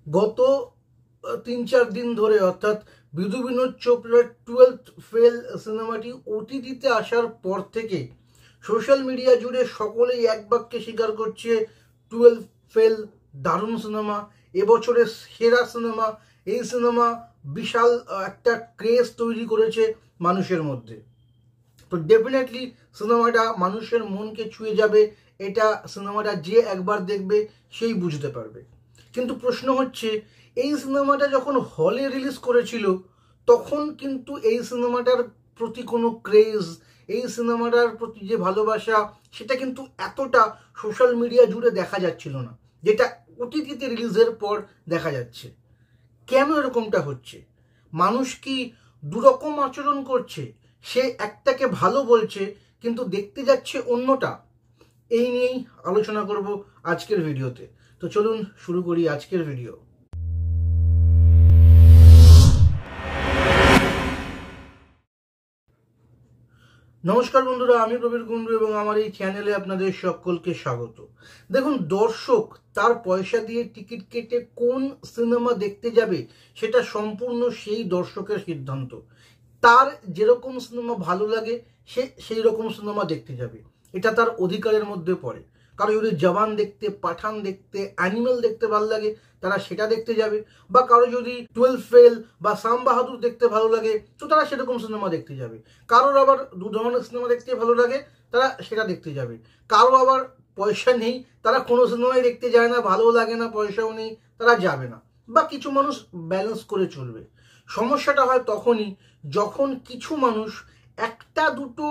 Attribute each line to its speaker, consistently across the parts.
Speaker 1: গত 3-4 দিন ধরে অর্থাৎ বিধু বিনোদ চোপড়ার 12th ফেল সিনেমাটি ওটিটিতে আসার পর থেকে সোশ্যাল মিডিয়া জুড়ে সকলেই এক বাক্যে স্বীকার করছে 12th ফেল দারুণ সিনেমা, এবছরের সেরা সিনেমা। এই সিনেমা বিশাল একটা ক্রেজ তৈরি করেছে মানুষের মধ্যে। তো ডেফিনেটলি সিনেমাটা মানুষের মনকে ছুঁয়ে যাবে, এটা সিনেমাটা যে একবার দেখবে সেই বুঝতে পারবে। কিন্তু প্রশ্ন হচ্ছে, এই সিনেমাটা যখন হলে রিলিজ করেছিল তখন কিন্তু এই সিনেমাটার প্রতি কোনো ক্রেজ, এই সিনেমাটার প্রতি যে ভালোবাসা, সেটা কিন্তু এতটা সোশ্যাল মিডিয়া জুড়ে দেখা যাচ্ছিল না, যেটা ওটিটিতে রিলিজের পর দেখা যাচ্ছে। কেন এরকমটা হচ্ছে? মানুষ কি দুরকম আচরণ করছে? সে একটাকে ভালো বলছে কিন্তু দেখতে যাচ্ছে অন্যটা। এই নিয়েই আলোচনা করব আজকের ভিডিওতে। তো চলুন শুরু করি আজকের ভিডিও। নমস্কার বন্ধুরা, আমি প্রবীর কুণ্ডু এবং আমার এই চ্যানেলে আপনাদের সকলকে স্বাগত। দেখুন, দর্শক তার পয়সা দিয়ে টিকিট কেটে কোন সিনেমা দেখতে যাবে সেটা সম্পূর্ণ সেই দর্শকের সিদ্ধান্ত। তার যেরকম সিনেমা ভালো লাগে সে সেই রকম সিনেমা দেখতে যাবে, এটা তার অধিকারের মধ্যে পড়ে। কারো যদি জওয়ান দেখতে, পাঠান দেখতে, অ্যানিমেল দেখতে ভালো লাগে তারা সেটা দেখতে যাবে, বা কারো যদি 12 ফেল বা সাম বাহাদুর দেখতে ভালো লাগে তো তারা সেরকম সিনেমা দেখতে যাবে। কারোর আবার দু ধরনের সিনেমা দেখতে ভালো লাগে, তারা সেটা দেখতে যাবে। কারো আবার পয়সা নেই, তারা কোনো সিনেমাই দেখতে যায় না, ভালো লাগে না, পয়সাও নেই, তারা যাবে না। বা কিছু মানুষ ব্যালেন্স করে চলবে। সমস্যাটা হয় তখনই যখন কিছু মানুষ একটা দুটো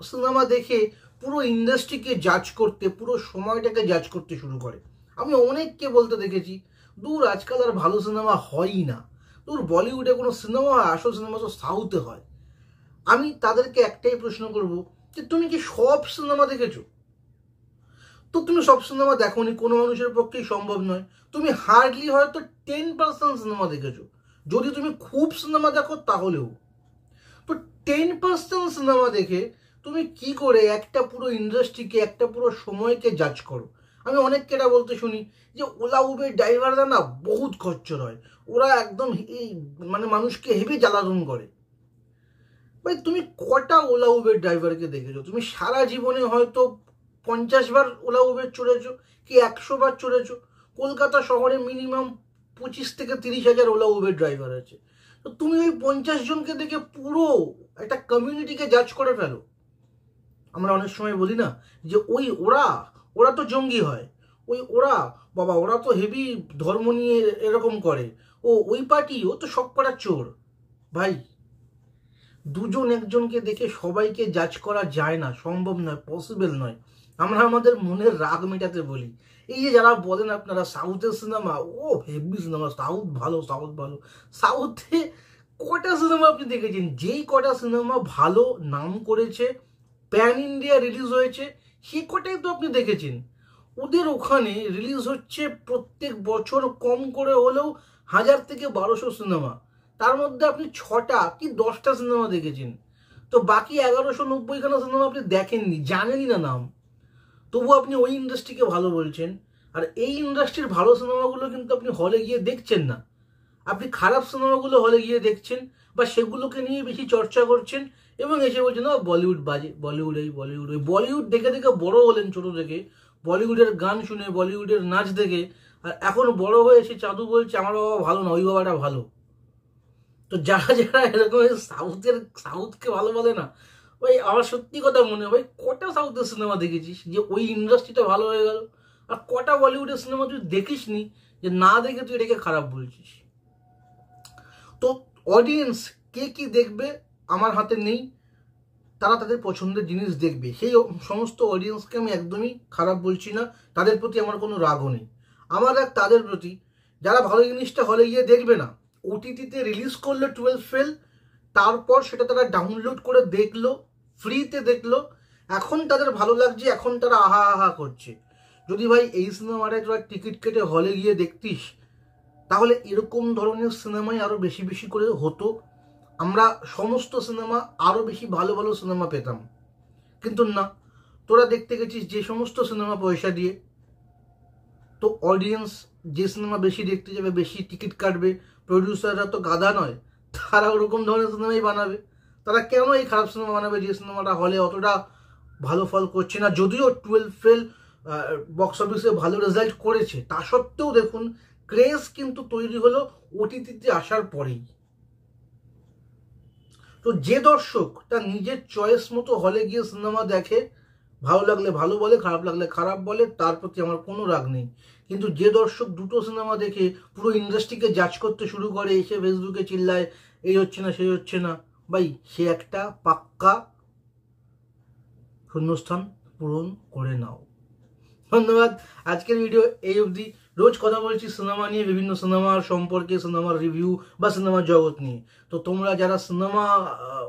Speaker 1: সিনেমা দেখে পুরো ইন্ডাস্ট্রিকে জাজ করতে, পুরো সময়টাকে জাজ করতে শুরু করে। আমি অনেককে বলতে দেখেছি, দূর আজকাল আর ভালো সিনেমা হয়ই না, দূর বলিউডে কোনো সিনেমা হয়, আসল সিনেমা তো সাউথে হয়। আমি তাদেরকে একটাই প্রশ্ন করব যে তুমি কি সব সিনেমা দেখেছো? তো তুমি সব সিনেমা দেখোনি, কোনো মানুষের পক্ষেই সম্ভব নয়। তুমি হার্ডলি হয়তো 10% সিনেমা দেখেছো, যদি তুমি খুব সিনেমা দেখো তাহলেও। তো 10% সিনেমা দেখে তুমি কি করে একটা পুরো ইন্ডাস্ট্রিকে, একটা পুরো সময়কে জাজ করো? আমি অনেককে এটা বলতে শুনি যে ওলা উবের ড্রাইভাররা না বহুত খচ্চর হয়, ওরা একদম এই মানে মানুষকে হেভি জ্বালাতন করে। ভাই, তুমি কটা ওলা উবের ড্রাইভারকে দেখেছো? তুমি সারা জীবনে হয়তো 50 বার ওলা উবের চড়েছো, কি 100 বার চড়েছো। কলকাতা শহরে মিনিমাম 25 থেকে 30 হাজার ওলা উবের ড্রাইভার আছে। তো তুমি ওই 50 জনকে দেখে পুরো একটা কমিউনিটিকে জাজ করে ফেলো। আমরা অনেক সময় বলি না যে ওই ওরা ওরা তো জঙ্গি হয়, ওই ওরা বাবা ওরা তো হেভি ধর্ম নিয়ে এরকম করে, ও ওই পার্টি, ও তো সব কটার চোর। ভাই, দুজন একজনকে দেখে সবাইকে জাজ করা যায় না, সম্ভব নয়, পসিবল নয়। আমরা আমাদের মনের রাগ মেটাতে বলি। এই যে যারা বলেন আপনারা সাউথের সিনেমা, ও হেভি সিনেমা, সাউথ ভালো, সাউথ ভালো। সাউথে কটা সিনেমা আপনি দেখেছেন? যেই কটা সিনেমা ভালো নাম করেছে, প্যান ইন্ডিয়া রিলিজ হয়েছে, সে কটাই তো আপনি দেখেছেন। ওদের ওখানে রিলিজ হচ্ছে প্রত্যেক বছর কম করে হলেও 1000 থেকে 1200 সিনেমা। তার মধ্যে আপনি 6টা কি 10টা সিনেমা দেখেছেন। তো বাকি 1190খানা সিনেমা আপনি দেখেননি, জানেনই না নাম। তবু আপনি ওই ইন্ডাস্ট্রিকে ভালো বলছেন। আর এই ইন্ডাস্ট্রির ভালো সিনেমাগুলো কিন্তু আপনি হলে গিয়ে দেখছেন না, আপনি খারাপ সিনেমাগুলো হলে গিয়ে দেখছেন, বা সেগুলোকে নিয়ে বেশি চর্চা করছেন এবং এসে বলছেন না বলিউড বাজে, বলিউড এই, বলিউড ওই। বলিউড দেখে দেখে বড় হলেন ছোট থেকে, বলিউডের গান শুনে, বলিউডের নাচ দেখে, আর এখন বড় হয়ে এসে চাঁদু বলছে আমার বাবা ভালো না, ওই বাবাটা ভালো। তো যারা যারা এরকম সাউথকে ভালো বলে না, ওই আমার সত্যি কথা মনে হয়, কটা সাউথের সিনেমা দেখেছিস যে ওই ইন্ডাস্ট্রিটা ভালো হয়ে গেল? আর কটা বলিউডের সিনেমা তুই দেখিস নি যে না দেখে তুই এটাকে খারাপ বলছিস? তো অডিয়েন্স কে কি দেখবে আমার হাতে নেই, তারা তাদের পছন্দের জিনিস দেখবে। সেই সমস্ত অডিয়েন্সকে আমি একদমই খারাপ বলছি না, তাদের প্রতি আমার কোনো রাগও নেই। আমার রাগ তাদের প্রতি যারা ভালো জিনিসটা হলে গিয়ে দেখবে না, ওটিটিতে রিলিজ করলো 12 ফেল, তারপর সেটা তারা ডাউনলোড করে দেখলো, ফ্রিতে দেখলো, এখন তাদের ভালো লাগছে, এখন তারা আহা আহা করছে। যদি ভাই এই সিনেমাটা তোরা টিকিট কেটে হলে গিয়ে দেখতিস, তাহলে এরকম ধরনের সিনেমাই আরো বেশি বেশি করে হতো, আমরা সমস্ত সিনেমা আরো বেশি ভালো ভালো সিনেমা পেতাম। কিন্তু না, তোরা দেখতে গেছিস যে সমস্ত সিনেমা পয়সা দিয়ে, তো অডিয়েন্স যে সিনেমা বেশি দেখতে যাবে, বেশি টিকিট কাটবে, প্রডিউসাররা তো গাধা নয়, তারা ওরকম ধরনের সিনেমাই বানাবে। তারা কেন এই খারাপ সিনেমা বানাবে যে সিনেমাটা হলে অতটা ভালো ফল করছে না? যদিও 12 ফেল বক্স অফিসে ভালো রেজাল্ট করেছে, তা সত্ত্বেও দেখুন ক্রেজ কিন্তু তৈরি হলো ওটিটিতে আসার পরেই। তো যে দর্শক তার নিজের চয়েস মতো হলে গিয়ে সিনেমা দেখে, ভালো লাগলে ভালো বলে, খারাপ লাগলে খারাপ বলে, তার প্রতি আমার কোনো রাগ নেই। কিন্তু যে দর্শক দুটো সিনেমা দেখে পুরো ইন্ডাস্ট্রিকে জাজ করতে শুরু করে, এসে ফেসবুকে চিল্লায় এই হচ্ছে না সেই হচ্ছে না, ভাই সে একটা পাক্কা শূন্যস্থান পূরণ করে নাও। ধন্যবাদ। আজকের ভিডিও এই অবধি। রোজ কথা বলছি সিনেমা নিয়ে, বিভিন্ন সিনেমার সম্পর্কে, সিনেমার রিভিউ বা সিনেমার জগৎ নিয়ে। তো তোমরা যারা সিনেমা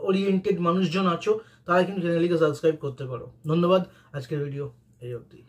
Speaker 1: ওরিয়েন্টেড মানুষজন আছো, তারা কিন্তু চ্যানেলটিকে সাবস্ক্রাইব করতে পারো। ধন্যবাদ। আজকের ভিডিও এই অবধি।